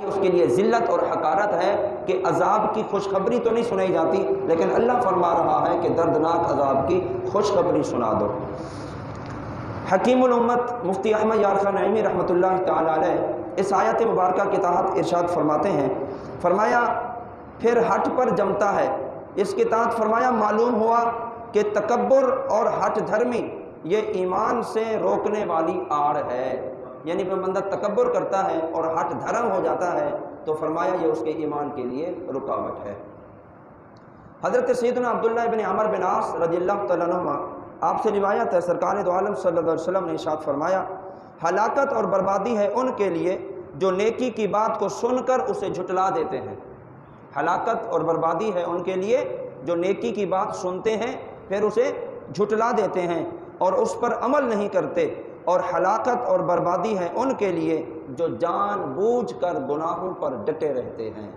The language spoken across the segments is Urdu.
اس کے لیے ذلت اور حقارت ہے کہ عذاب کی خوشخبری تو نہیں سنائی جاتی، لیکن اللہ فرما رہا ہے کہ دردناک عذاب کی خوشخبری سنا دو۔ حکیم الامت مفتی احمد یار خان نعیمی رحمۃ اللہ تعالی علیہ اس آیت مبارکہ کے تحت ارشاد فرماتے ہیں، فرمایا پھر ہٹ پر جمتا ہے۔ اس کے تحت فرمایا معلوم ہوا کہ تکبر اور ہٹ دھرمی یہ ایمان سے روکنے والی آڑ ہے، یعنی جب بندہ تکبر کرتا ہے اور ہٹ دھرم ہو جاتا ہے تو فرمایا یہ اس کے ایمان کے لیے رکاوٹ ہے۔ حضرت سیدنا عبداللہ بن عمر بن عاص رضی اللہ تعالیٰ عنہ آپ سے روایت ہے، سرکار دو عالم صلی اللہ علیہ وسلم نے ارشاد فرمایا، ہلاکت اور بربادی ہے ان کے لیے جو نیکی کی بات کو سن کر اسے جھٹلا دیتے ہیں۔ ہلاکت اور بربادی ہے ان کے لیے جو نیکی کی بات سنتے ہیں پھر اسے جھٹلا دیتے ہیں اور اس پر عمل نہیں کرتے، اور ہلاکت اور بربادی ہے ان کے لیے جو جان بوجھ کر گناہوں پر ڈٹے رہتے ہیں۔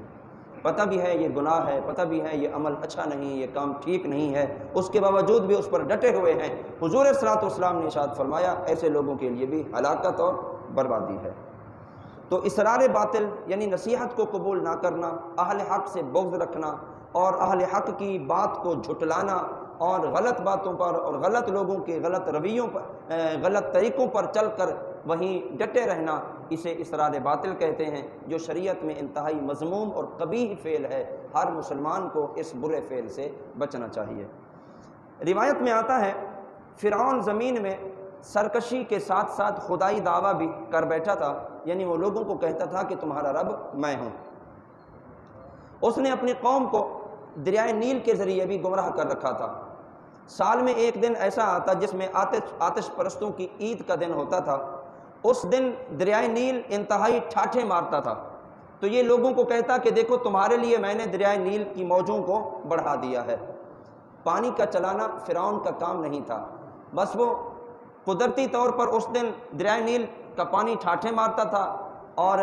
پتہ بھی ہے یہ گناہ ہے، پتہ بھی ہے یہ عمل اچھا نہیں، یہ کام ٹھیک نہیں ہے، اس کے باوجود بھی اس پر ڈٹے ہوئے ہیں۔ حضور صلی اللہ علیہ وسلم نے ارشاد فرمایا ایسے لوگوں کے لیے بھی ہلاکت اور بربادی ہے۔ تو اصرار باطل یعنی نصیحت کو قبول نہ کرنا، اہل حق سے بغض رکھنا اور اہل حق کی بات کو جھٹلانا اور غلط باتوں پر اور غلط لوگوں کے غلط رویوں پر غلط طریقوں پر چل کر وہیں ڈٹے رہنا، اسے اصرار باطل کہتے ہیں، جو شریعت میں انتہائی مذموم اور قبیح فعل ہے۔ ہر مسلمان کو اس برے فعل سے بچنا چاہیے۔ روایت میں آتا ہے فرعون زمین میں سرکشی کے ساتھ ساتھ خدائی دعویٰ بھی کر بیٹھا تھا، یعنی وہ لوگوں کو کہتا تھا کہ تمہارا رب میں ہوں۔ اس نے اپنی قوم کو دریائے نیل کے ذریعے بھی گمراہ کر رکھا تھا۔ سال میں ایک دن ایسا آتا جس میں آتش پرستوں کی عید کا دن ہوتا تھا، اس دن دریائے نیل انتہائی ٹھاٹھے مارتا تھا، تو یہ لوگوں کو کہتا کہ دیکھو تمہارے لیے میں نے دریائے نیل کی موجوں کو بڑھا دیا ہے۔ پانی کا چلانا فرعون کا کام نہیں تھا، بس وہ قدرتی طور پر اس دن دریائے نیل کا پانی ٹھاٹھے مارتا تھا اور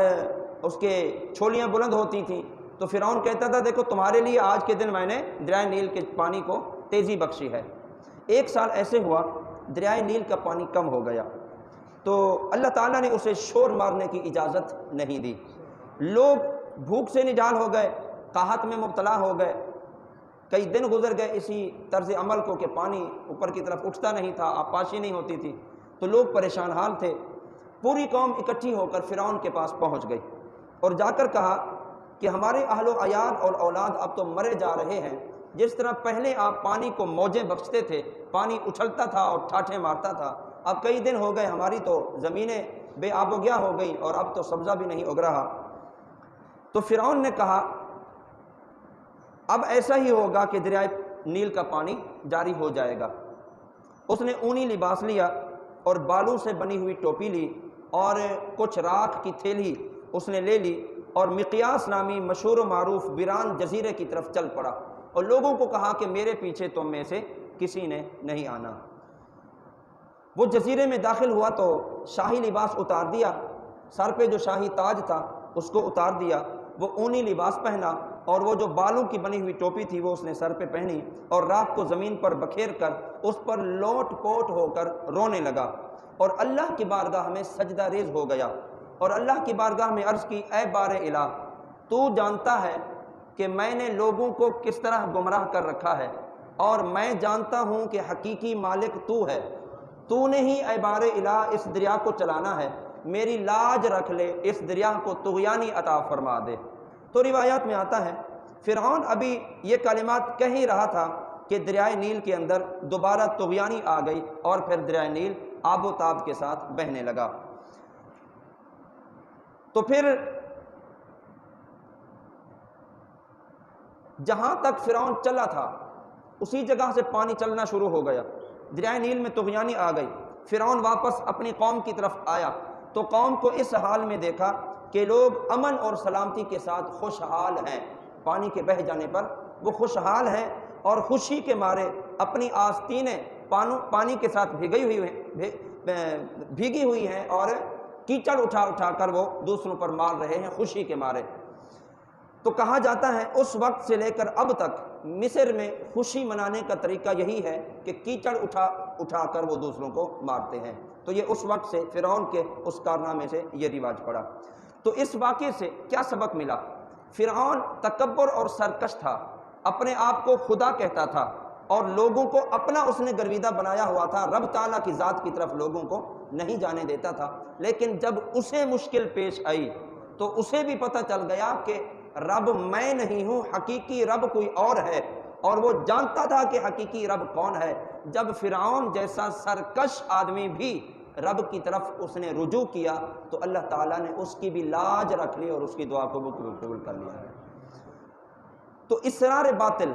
اس کے چھولیاں بلند ہوتی تھیں، تو فرعون کہتا تھا دیکھو تمہارے لیے آج کے دن میں نے دریائے نیل کے پانی کو تیزی بخشی ہے۔ ایک سال ایسے ہوا دریائے نیل کا پانی کم ہو گیا، تو اللہ تعالیٰ نے اسے شور مارنے کی اجازت نہیں دی۔ لوگ بھوک سے نڈال ہو گئے، قحط میں مبتلا ہو گئے، کئی دن گزر گئے اسی طرز عمل کو کہ پانی اوپر کی طرف اٹھتا نہیں تھا، آبپاشی نہیں ہوتی تھی، تو لوگ پریشان حال تھے۔ پوری قوم اکٹھی ہو کر فرعون کے پاس پہنچ گئی اور جا کر کہا کہ ہمارے اہل و عیال اور اولاد اب تو مرے جا رہے ہیں، جس طرح پہلے آپ پانی کو موجیں بخشتے تھے، پانی اچھلتا تھا اور ٹھاٹھے مارتا تھا، اب کئی دن ہو گئے ہماری تو زمینیں بے آب و گیا ہو گئیں اور اب تو سبزہ بھی نہیں اگ رہا۔ تو فرعون نے کہا اب ایسا ہی ہوگا کہ دریائے نیل کا پانی جاری ہو جائے گا۔ اس نے اونی لباس لیا اور بالوں سے بنی ہوئی ٹوپی لی اور کچھ راکھ کی تھیلی اس نے لے لی اور مقیاس نامی مشہور و معروف بیران جزیرے کی طرف چل پڑا اور لوگوں کو کہا کہ میرے پیچھے تم میں سے کسی نے نہیں آنا۔ وہ جزیرے میں داخل ہوا تو شاہی لباس اتار دیا، سر پہ جو شاہی تاج تھا اس کو اتار دیا، وہ اونی لباس پہنا اور وہ جو بالوں کی بنی ہوئی ٹوپی تھی وہ اس نے سر پہ پہنی اور راکھ کو زمین پر بکھیر کر اس پر لوٹ پوٹ ہو کر رونے لگا اور اللہ کی بارگاہ میں سجدہ ریز ہو گیا اور اللہ کی بارگاہ میں عرض کی اے بار الہ، تو جانتا ہے کہ میں نے لوگوں کو کس طرح گمراہ کر رکھا ہے اور میں جانتا ہوں کہ حقیقی مالک تو ہے، تو نے ہی اے بار الہ اس دریا کو چلانا ہے، میری لاج رکھ لے، اس دریا کو طغیانی عطا فرما دے۔ تو روایات میں آتا ہے فرعون ابھی یہ کلمات کہہ ہی رہا تھا کہ دریائے نیل کے اندر دوبارہ طغیانی آ گئی اور پھر دریائے نیل آب و تاب کے ساتھ بہنے لگا۔ تو پھر جہاں تک فرعون چلا تھا اسی جگہ سے پانی چلنا شروع ہو گیا، دریائے نیل میں طغیانی آ گئی، فرعون واپس اپنی قوم کی طرف آیا تو قوم کو اس حال میں دیکھا کہ لوگ امن اور سلامتی کے ساتھ خوشحال ہیں، پانی کے بہہ جانے پر وہ خوشحال ہیں اور خوشی کے مارے اپنی آستینیں پانی کے ساتھ بھیگی ہوئی ہیں اور کیچڑ اٹھا اٹھا کر وہ دوسروں پر مار رہے ہیں خوشی کے مارے۔ تو کہا جاتا ہے اس وقت سے لے کر اب تک مصر میں خوشی منانے کا طریقہ یہی ہے کہ کیچڑ اٹھا کر وہ دوسروں کو مارتے ہیں۔ تو یہ اس وقت سے فرعون کے اس کارنامے سے یہ رواج پڑا۔ تو اس واقعے سے کیا سبق ملا؟ فرعون تکبر اور سرکش تھا، اپنے آپ کو خدا کہتا تھا اور لوگوں کو اپنا اس نے گرویدہ بنایا ہوا تھا، رب تعالیٰ کی ذات کی طرف لوگوں کو نہیں جانے دیتا تھا۔ لیکن جب اسے مشکل پیش آئی تو اسے بھی پتہ چل گیا کہ رب میں نہیں ہوں، حقیقی رب کوئی اور ہے، اور وہ جانتا تھا کہ حقیقی رب کون ہے۔ جب فرعون جیسا سرکش آدمی بھی رب کی طرف اس نے رجوع کیا تو اللہ تعالیٰ نے اس کی بھی لاج رکھ لی اور اس کی دعا کو قبول کر لیا ہے۔ تو اصرار باطل،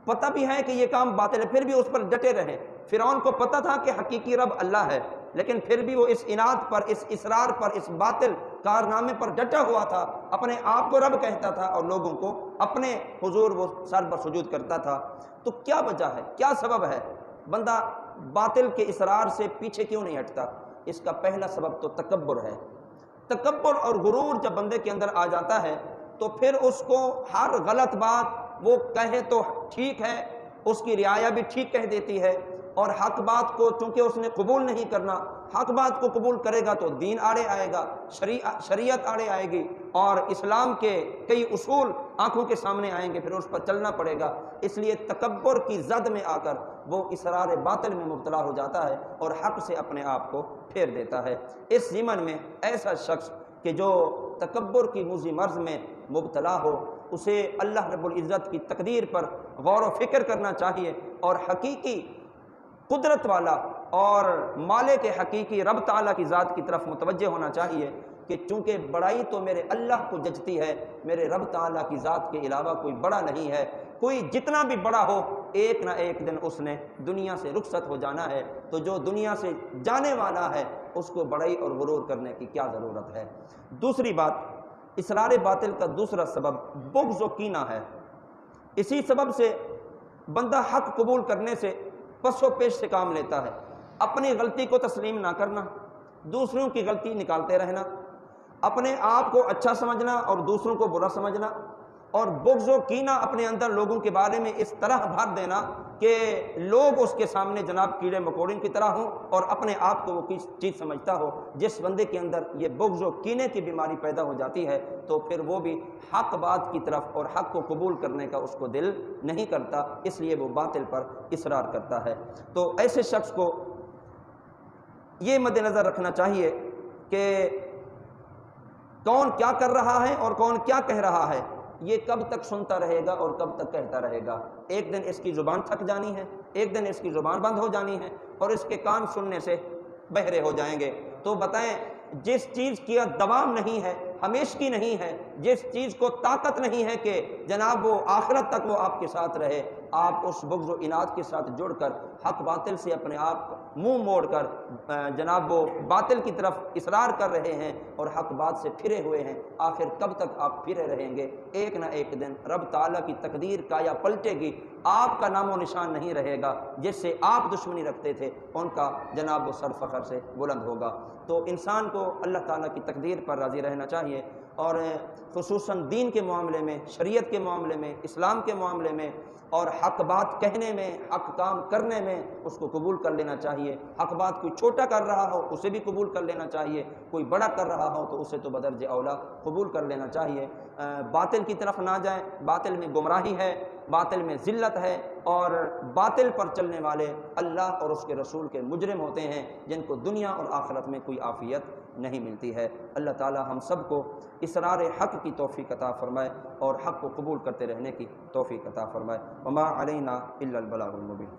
پتہ بھی ہے کہ یہ کام باطل ہے، پھر بھی اس پر ڈٹے رہے۔ فرعون کو پتہ تھا کہ حقیقی رب اللہ ہے، لیکن پھر بھی وہ اس عناد پر، اس اصرار پر، اس باطل کارنامے پر ڈٹا ہوا تھا، اپنے آپ کو رب کہتا تھا اور لوگوں کو اپنے حضور وہ سر بسجود کرتا تھا۔ تو کیا وجہ ہے، کیا سبب ہے بندہ باطل کے اصرار سے پیچھے کیوں نہیں ہٹتا؟ اس کا پہلا سبب تو تکبر ہے۔ تکبر اور غرور جب بندے کے اندر آ جاتا ہے تو پھر اس کو ہر غلط بات وہ کہے تو ٹھیک ہے، اس کی رعایا بھی ٹھیک کہہ دیتی ہے، اور حق بات کو چونکہ اس نے قبول نہیں کرنا، حق بات کو قبول کرے گا تو دین آڑے آئے گا، شریعت آڑے آئے گی، اور اسلام کے کئی اصول آنکھوں کے سامنے آئیں گے، پھر اس پر چلنا پڑے گا۔ اس لیے تکبر کی زد میں آ کر وہ اصرار باطل میں مبتلا ہو جاتا ہے اور حق سے اپنے آپ کو پھیر دیتا ہے۔ اس ضمن میں ایسا شخص کہ جو تکبر کی موذی مرض میں مبتلا ہو، اسے اللہ رب العزت کی تقدیر پر غور و فکر کرنا چاہیے اور حقیقی قدرت والا اور مالک کے حقیقی رب تعالیٰ کی ذات کی طرف متوجہ ہونا چاہیے کہ چونکہ بڑائی تو میرے اللہ کو جچتی ہے، میرے رب تعالیٰ کی ذات کے علاوہ کوئی بڑا نہیں ہے۔ کوئی جتنا بھی بڑا ہو ایک نہ ایک دن اس نے دنیا سے رخصت ہو جانا ہے، تو جو دنیا سے جانے والا ہے اس کو بڑائی اور غرور کرنے کی کیا ضرورت ہے؟ دوسری بات، اصرار باطل کا دوسرا سبب بغض و کینہ ہے۔ اسی سبب سے بندہ حق قبول کرنے سے پس و پیش سے کام لیتا ہے، اپنی غلطی کو تسلیم نہ کرنا، دوسروں کی غلطی نکالتے رہنا، اپنے آپ کو اچھا سمجھنا اور دوسروں کو برا سمجھنا، اور بغض و کینہ اپنے اندر لوگوں کے بارے میں اس طرح بھر دینا کہ لوگ اس کے سامنے جناب کیڑے مکوڑے کی طرح ہوں اور اپنے آپ کو وہ کس چیز سمجھتا ہو۔ جس بندے کے اندر یہ بغض و کینے کی بیماری پیدا ہو جاتی ہے تو پھر وہ بھی حق بات کی طرف اور حق کو قبول کرنے کا اس کو دل نہیں کرتا، اس لیے وہ باطل پر اصرار کرتا ہے۔ تو ایسے شخص کو یہ مد نظر رکھنا چاہیے کہ کون کیا کر رہا ہے اور کون کیا کہہ رہا ہے، یہ کب تک سنتا رہے گا اور کب تک کہتا رہے گا۔ ایک دن اس کی زبان تھک جانی ہے، ایک دن اس کی زبان بند ہو جانی ہے اور اس کے کان سننے سے بہرے ہو جائیں گے۔ تو بتائیں، جس چیز کی دوام نہیں ہے، ہمیشگی نہیں ہے، جس چیز کو طاقت نہیں ہے کہ جناب وہ آخرت تک وہ آپ کے ساتھ رہے، آپ اس بغض و عناد کے ساتھ جڑ کر حق باطل سے اپنے آپ منہ موڑ کر جناب وہ باطل کی طرف اصرار کر رہے ہیں اور حق بات سے پھرے ہوئے ہیں، آخر کب تک آپ پھرے رہیں گے؟ ایک نہ ایک دن رب تعالیٰ کی تقدیر کا یا پلٹے گی، آپ کا نام و نشان نہیں رہے گا، جس سے آپ دشمنی رکھتے تھے ان کا جناب وہ سر فخر سے بلند ہوگا۔ تو انسان کو اللہ تعالیٰ کی تقدیر پر راضی رہنا چاہیے، اور خصوصاً دین کے معاملے میں، شریعت کے معاملے میں، اسلام کے معاملے میں اور حق بات کہنے میں، حق کام کرنے میں اس کو قبول کر لینا چاہیے۔ حق بات کوئی چھوٹا کر رہا ہو اسے بھی قبول کر لینا چاہیے، کوئی بڑا کر رہا ہو تو اسے تو بدرجہ اولا قبول کر لینا چاہیے۔ باطل کی طرف نہ جائیں، باطل میں گمراہی ہے، باطل میں ذلت ہے، اور باطل پر چلنے والے اللہ اور اس کے رسول کے مجرم ہوتے ہیں جن کو دنیا اور آخرت میں کوئی عافیت نہیں ملتی ہے۔ اللہ تعالی ہم سب کو اصرار حق کی توفیق عطا فرمائے اور حق کو قبول کرتے رہنے کی توفیق عطا فرمائے۔ وما علینا الا البلاغ المبین۔